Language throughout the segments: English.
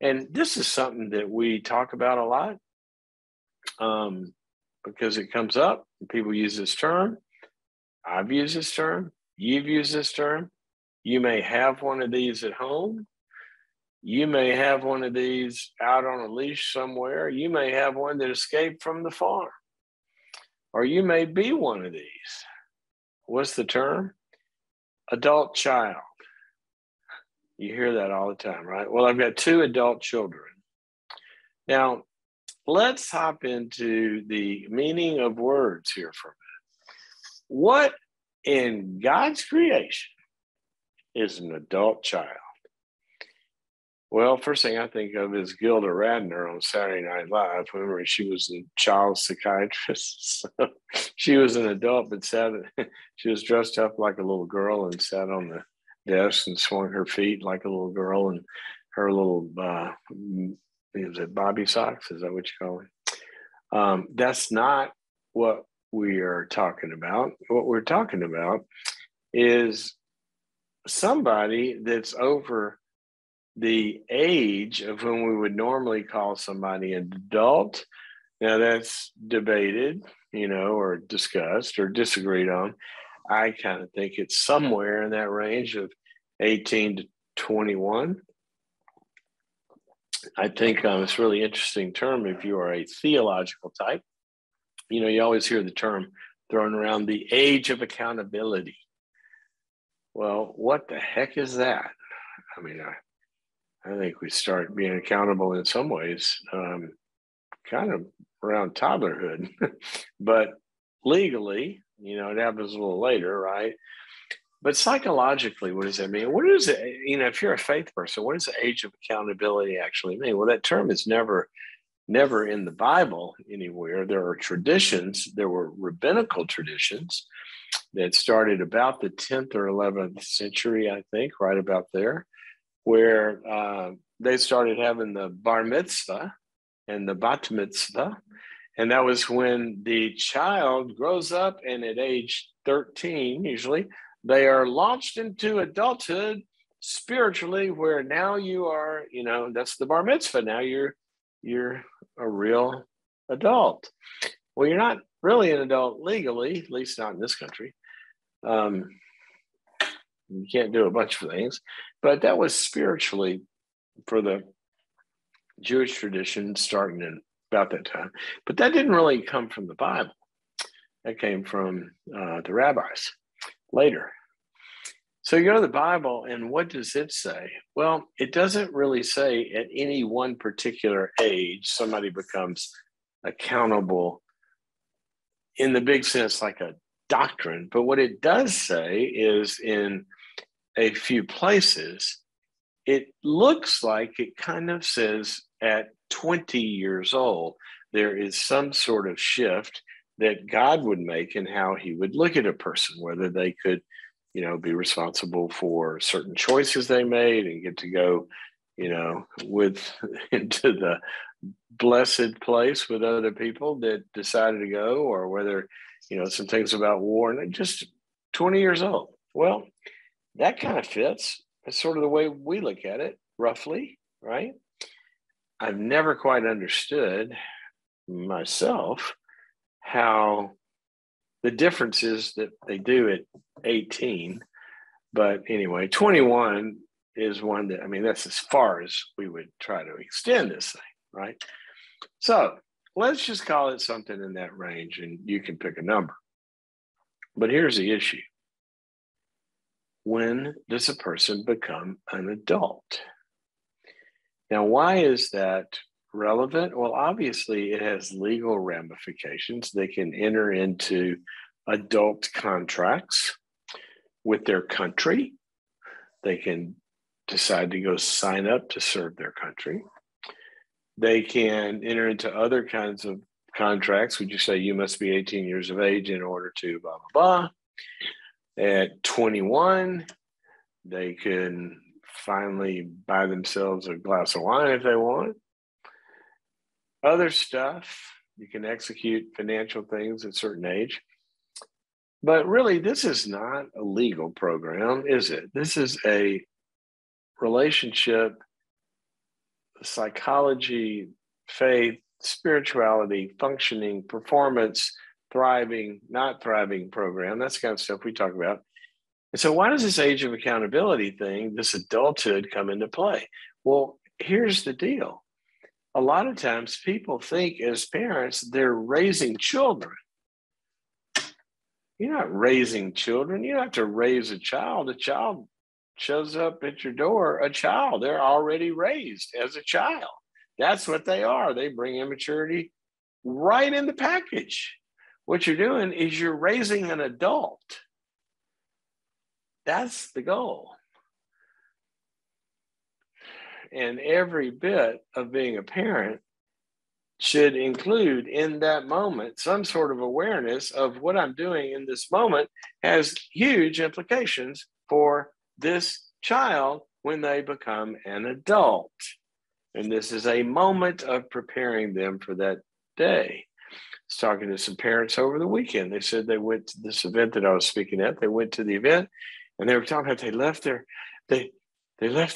And this is something that we talk about a lot because it comes up and people use this term. I've used this term. You've used this term. You may have one of these at home. You may have one of these out on a leash somewhere. You may have one that escaped from the farm. Or you may be one of these. What's the term? Adult child. You hear that all the time, right? Well, I've got 2 adult children. Now, let's hop into the meaning of words here for a minute. What in God's creation is an adult child? Well, first thing I think of is Gilda Radner on Saturday Night Live. Remember, she was a child psychiatrist. So she was an adult, but she was dressed up like a little girl and sat on the desk and swung her feet like a little girl, and her little, is it Bobby socks? Is that what you call it? That's not what we are talking about. What we're talking about is somebody that's over the age of whom we would normally call somebody an adult. Now that's debated, or discussed or disagreed on. I kind of think it's somewhere in that range of 18 to 21. I think it's a really interesting term if you are a theological type. You always hear the term thrown around, the age of accountability. Well, what the heck is that? I mean, I think we start being accountable in some ways, kind of around toddlerhood, but legally, it happens a little later, right? But psychologically, what does that mean? What is it? If you're a faith person, what does the age of accountability actually mean? Well, that term is never in the Bible anywhere. There are traditions. There were rabbinical traditions that started about the 10th or 11th century, I think, right about there, where they started having the bar mitzvah and the bat mitzvah. And that was when the child grows up, and at age 13, usually, they are launched into adulthood spiritually, where now you are, that's the bar mitzvah. Now you're a real adult. Well, you're not really an adult legally, at least not in this country. You can't do a bunch of things, but that was spiritually for the Jewish tradition starting in about that time. But that didn't really come from the Bible. That came from the rabbis later. So you go to the Bible, and what does it say? Well, it doesn't really say at any one particular age somebody becomes accountable in the big sense like a doctrine. But what it does say is in a few places, it looks like it kind of says at 20 years old, there is some sort of shift that God would make in how he would look at a person, whether they could, be responsible for certain choices they made and get to go, into the blessed place with other people that decided to go, or whether, some things about war, and just 20 years old. Well, that kind of fits. That's sort of the way we look at it, roughly, right? I've never quite understood myself how the difference is that they do at 18. But anyway, 21 is one that, that's as far as we would try to extend this thing, right? So let's just call it something in that range, and you can pick a number. But here's the issue. When does a person become an adult? Now, why is that relevant? Well, obviously, it has legal ramifications. They can enter into adult contracts with their country. They can decide to go sign up to serve their country. They can enter into other kinds of contracts. Would you say you must be 18 years of age in order to blah, blah, blah. At 21, they can finally buy themselves a glass of wine if they want. Other stuff, you can execute financial things at a certain age. But really, this is not a legal program, is it? This is a relationship psychology, faith, spirituality, functioning, performance, thriving, not thriving program. That's the kind of stuff we talk about. And so why does this age of accountability thing, this adulthood, come into play? Well, here's the deal. A lot of times people think as parents, they're raising children. You're not raising children. You don't have to raise a child. A child shows up at your door, a child. They're already raised as a child. That's what they are. They bring immaturity right in the package. What you're doing is you're raising an adult. That's the goal. And every bit of being a parent should include in that moment some sort of awareness of what I'm doing in this moment has huge implications for this child when they become an adult. And this is a moment of preparing them for that day. I was talking to some parents over the weekend. They said they went to this event that I was speaking at. They went to the event and they were talking about they left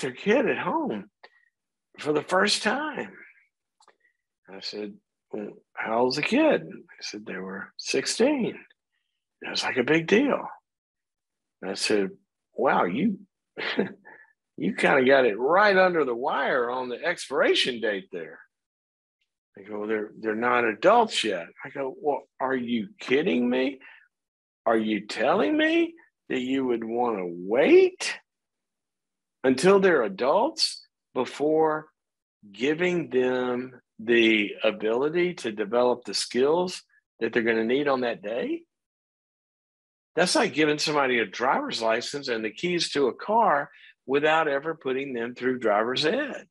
their kid at home for the first time. I said, well, how old's the kid? They said they were 16. It was like a big deal. And I said, wow, you you kind of got it right under the wire on the expiration date there. They go, they're not adults yet. I go, well, are you kidding me? Are you telling me that you would want to wait until they're adults before giving them the ability to develop the skills that they're going to need on that day? That's like giving somebody a driver's license and the keys to a car without ever putting them through driver's ed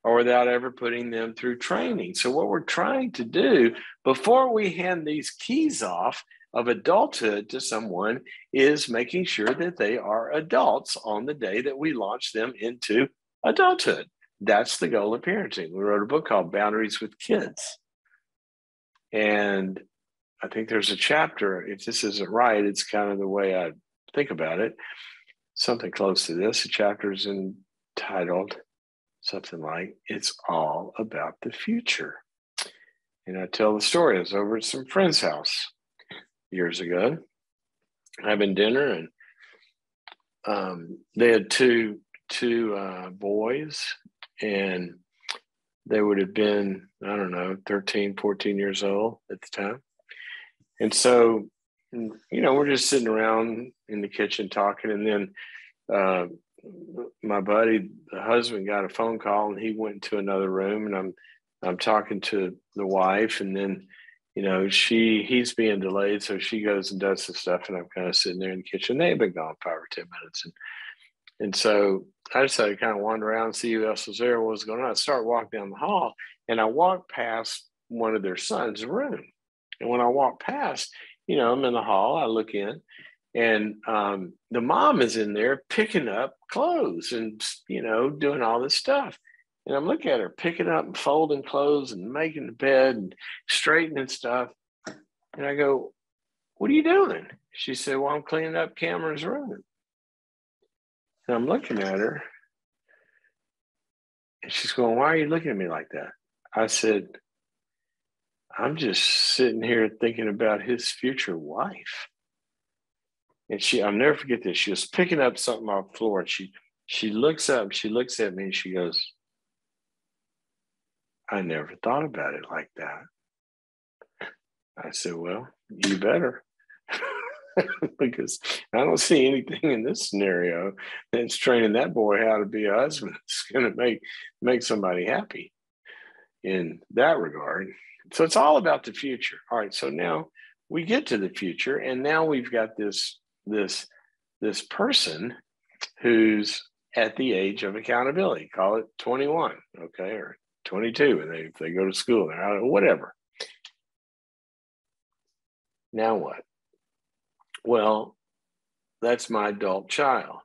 or without ever putting them through training. So what we're trying to do before we hand these keys off of adulthood to someone is making sure that they are adults on the day that we launch them into adulthood. That's the goal of parenting. We wrote a book called Boundaries with Kids. And I think there's a chapter, if this isn't right, it's kind of the way I think about it, something close to this. The chapter is entitled something like, It's All About the Future. And I tell the story. I was over at some friend's house years ago, having dinner, and they had two boys, and they would have been, I don't know, 13, 14 years old at the time. And so, we're just sitting around in the kitchen talking. And then my buddy, the husband, got a phone call and he went into another room, and I'm talking to the wife, and then, he's being delayed. So she goes and does the stuff, and I'm kind of sitting there in the kitchen. They had been gone 5 or 10 minutes. And so I decided to kind of wander around and see who else was there, what was going on. I started walking down the hall, and I walked past one of their sons' room. And when I walk past, I'm in the hall, I look in, and the mom is in there picking up clothes and, doing all this stuff. And I'm looking at her picking up and folding clothes and making the bed and straightening stuff. And I go, what are you doing? She said, well, I'm cleaning up Cameron's room. And I'm looking at her, and she's going, why are you looking at me like that? I said, I'm just sitting here thinking about his future wife. And I'll never forget this. She was picking up something off the floor, and she looks up, she looks at me, and she goes, I never thought about it like that. I said, well, you better. Because I don't see anything in this scenario that's training that boy how to be a husband that's going to make somebody happy in that regard. So it's all about the future. All right, so now we get to the future, and now we've got this person who's at the age of accountability. Call it 21, okay, or 22, and they go to school or whatever. Now what? Well, that's my adult child.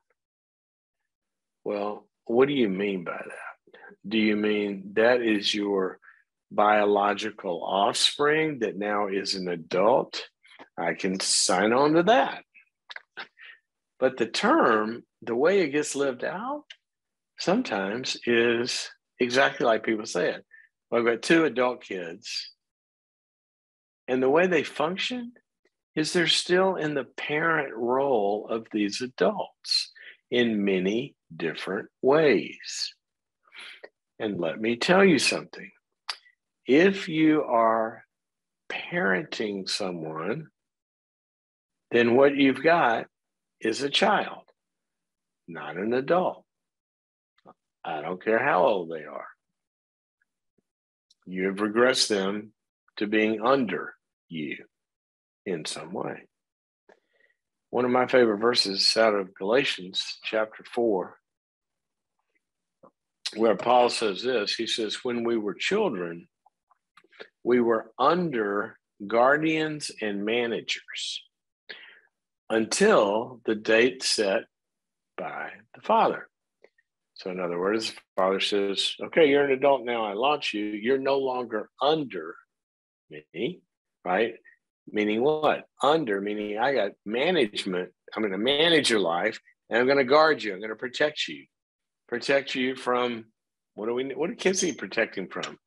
Well, what do you mean by that? Do you mean that is your biological offspring that now is an adult? I can sign on to that. But the term, the way it gets lived out, sometimes is exactly like people say it. I've got two adult kids, and the way they function is they're still in the parent role of these adults in many different ways. And let me tell you something. If you are parenting someone, then what you've got is a child, not an adult. I don't care how old they are. You have regressed them to being under you in some way. One of my favorite verses is out of Galatians chapter 4, where Paul says this. He says, when we were children, we were under guardians and managers until the date set by the Father. So in other words, the Father says, okay, you're an adult now, I launch you. You're no longer under me, right? Meaning what? Under, meaning I got management. I'm going to manage your life, and I'm going to guard you. I'm going to protect you. Protect you from, what do kids need protecting from?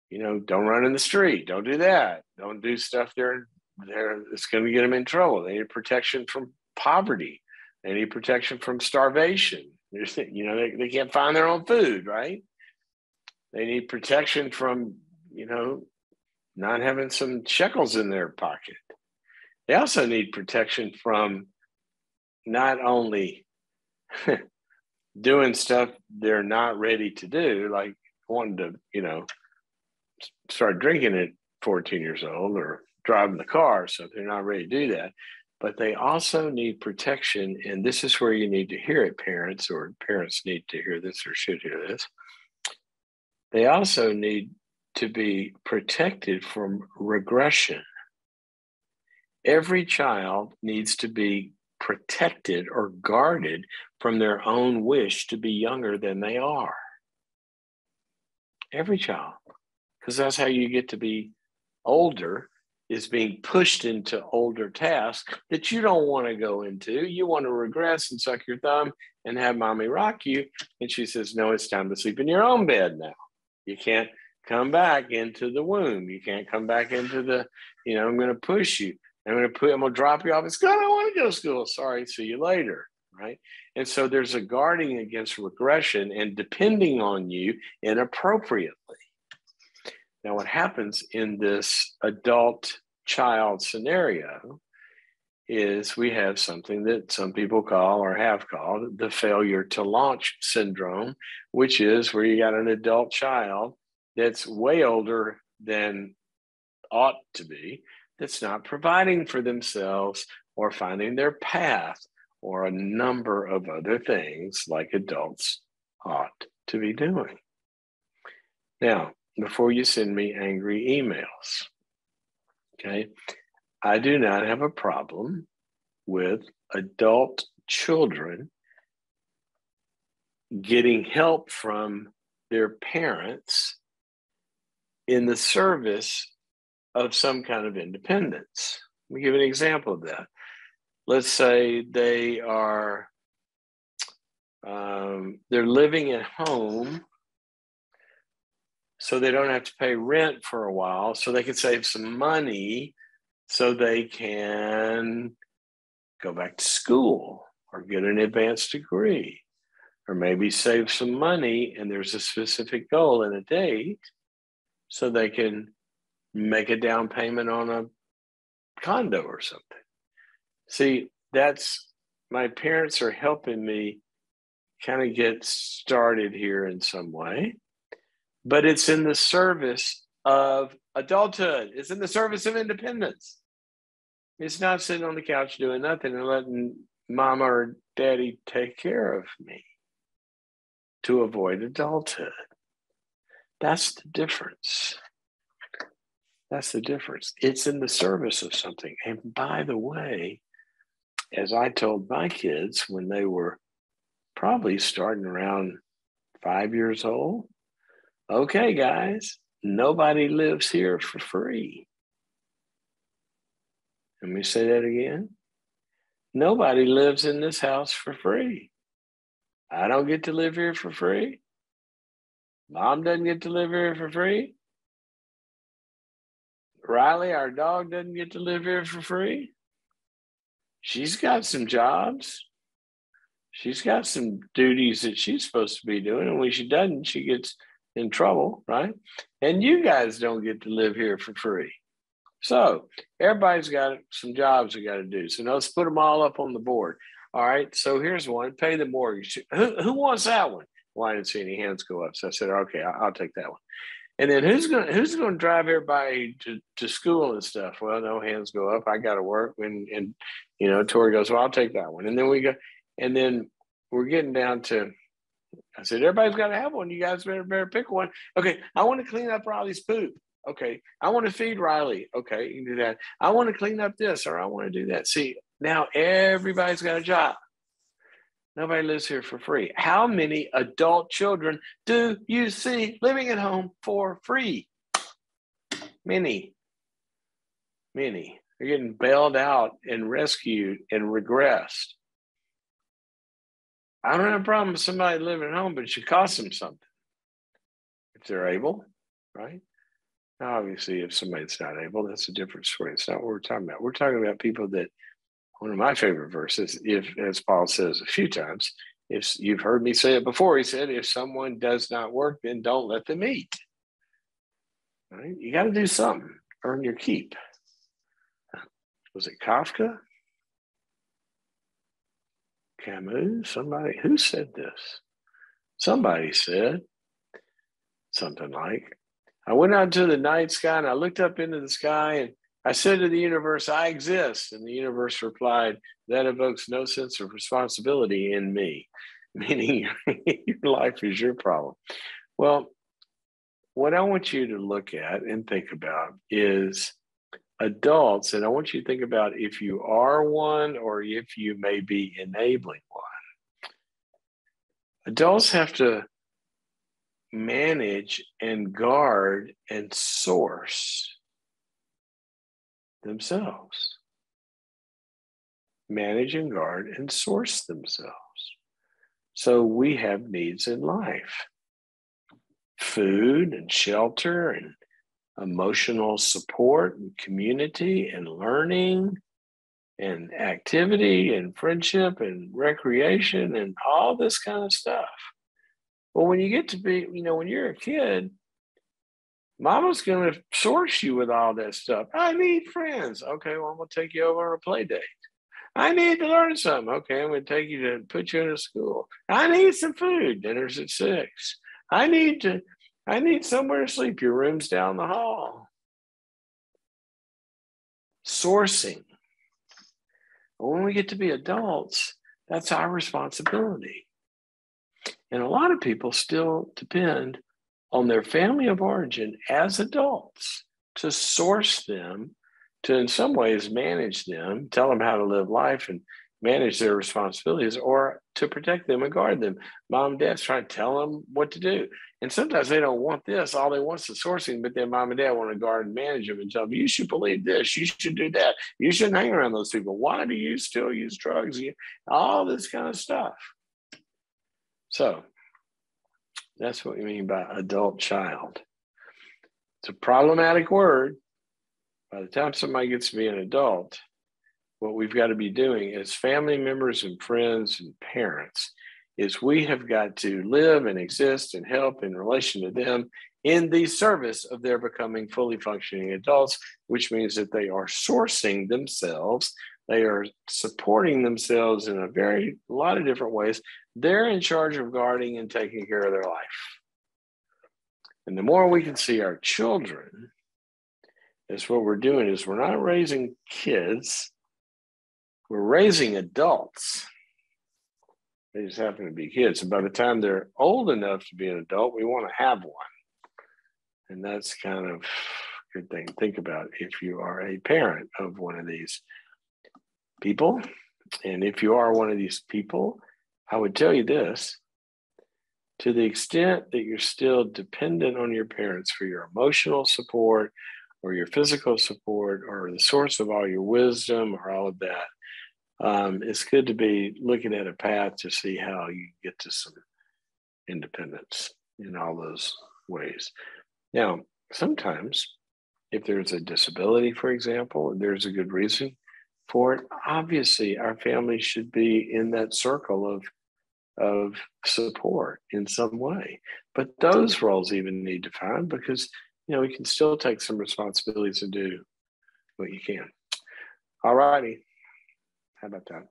You know, don't run in the street. Don't do that. Don't do stuff it's going to get them in trouble. They need protection from poverty. They need protection from starvation. You know, they can't find their own food, right? They need protection from, you know, not having some shekels in their pocket. They also need protection from not only doing stuff they're not ready to do, like wanting to, you know, start drinking at 14 years old or driving the car, so they're not ready to do that. But they also need protection, and this is where you need to hear it, parents, or parents need to hear this or should hear this. They also need to be protected from regression. Every child needs to be protected or guarded from their own wish to be younger than they are. Every child, because that's how you get to be older, is being pushed into older tasks that you don't want to go into. You want to regress and suck your thumb and have mommy rock you. And she says, no, it's time to sleep in your own bed now. You can't come back into the womb. You can't come back into the, you know, I'm going to push you. I'm going to drop you off. It's good. I don't want to go to school. Sorry. See you later. Right. And so there's a guarding against regression and depending on you inappropriately. Now, what happens in this adult-child scenario is we have something that some people call or have called the failure to launch syndrome, which is where you got an adult child that's way older than ought to be, that's not providing for themselves or finding their path or a number of other things like adults ought to be doing. Now, before you send me angry emails, okay, I do not have a problem with adult children getting help from their parents in the service of some kind of independence. Let me give an example of that. Let's say they are, they're living at home so they don't have to pay rent for a while, so they can save some money so they can go back to school or get an advanced degree, or maybe save some money and there's a specific goal and a date so they can make a down payment on a condo or something. See, that's, my parents are helping me kind of get started here in some way, but it's in the service of adulthood. It's in the service of independence. It's not sitting on the couch doing nothing and letting mama or daddy take care of me to avoid adulthood. That's the difference. That's the difference. It's in the service of something. And by the way, as I told my kids when they were probably starting around 5 years old, okay, guys, nobody lives here for free. Let me say that again. Nobody lives in this house for free. I don't get to live here for free. Mom doesn't get to live here for free. Riley, our dog, doesn't get to live here for free. She's got some jobs. She's got some duties that she's supposed to be doing. And when she doesn't, she gets in trouble, right? And you guys don't get to live here for free. So everybody's got some jobs we got to do. So let's put them all up on the board. All right. So here's one: pay the mortgage. Who wants that one? Well, I didn't see any hands go up, so I said, "Okay, I'll take that one." And then who's gonna drive everybody to school and stuff? Well, no hands go up. I got to work, and Tori goes, "Well, I'll take that one." And then we go, and then we're getting down to. I said, "Everybody's got to have one. You guys better pick one." Okay, I want to clean up Riley's poop. Okay, I want to feed Riley. Okay, you can do that. I want to clean up this, or I want to do that. See, now everybody's got a job. Nobody lives here for free. How many adult children do you see living at home for free? Many. They're getting bailed out and rescued and regressed. I don't have a problem with somebody living at home, but it should cost them something if they're able, right? Now, obviously, if somebody's not able, that's a different story. It's not what we're talking about. We're talking about people that, one of my favorite verses, if, as Paul says a few times, if you've heard me say it before, he said, if someone does not work, then don't let them eat. Right? You got to do something, earn your keep. Was it Kafka? Camus? Somebody, who said this? Somebody said something like, I went out to the night sky and I looked up into the sky and I said to the universe, I exist. And the universe replied, that evokes no sense of responsibility in me, meaning your life is your problem. Well, what I want you to look at and think about is adults, and I want you to think about if you are one or if you may be enabling one. Adults have to manage and guard and source themselves. Manage and guard and source themselves. So we have needs in life: food and shelter and emotional support and community and learning and activity and friendship and recreation and all this kind of stuff. Well, when you get to be, when you're a kid, Mama's going to source you with all that stuff. I need friends. Okay, well, I'm going to take you over on a play date. I need to learn something. Okay, I'm going to take you to put you in a school. I need some food. Dinner's at 6. I need somewhere to sleep. Your room's down the hall. Sourcing. When we get to be adults, that's our responsibility. And a lot of people still depend on their family of origin as adults to source them, to in some ways manage them, tell them how to live life and manage their responsibilities, or to protect them and guard them. Mom and dad's trying to tell them what to do. And sometimes they don't want this. All they want is sourcing, but then mom and dad want to guard and manage them and tell them, you should believe this, you should do that. You shouldn't hang around those people. Why do you still use drugs? All this kind of stuff. So that's what we mean by adult child. It's a problematic word. By the time somebody gets to be an adult, what we've got to be doing as family members and friends and parents is we have got to live and exist and help in relation to them in the service of their becoming fully functioning adults, which means that they are sourcing themselves. They are supporting themselves in a lot of different ways. They're in charge of guarding and taking care of their life. And the more we can see our children, is what we're doing is we're not raising kids, we're raising adults. They just happen to be kids. And by the time they're old enough to be an adult, we want to have one. And that's kind of a good thing to think about if you are a parent of one of these people. And if you are one of these people, I would tell you this: to the extent that you're still dependent on your parents for your emotional support or your physical support or the source of all your wisdom or all of that, it's good to be looking at a path to see how you get to some independence. in all those ways. Now, sometimes if there's a disability, for example, and there's a good reason for it, obviously our family should be in that circle of support in some way. But those roles even need to find because we can still take some responsibilities and do what you can. All righty. How about that?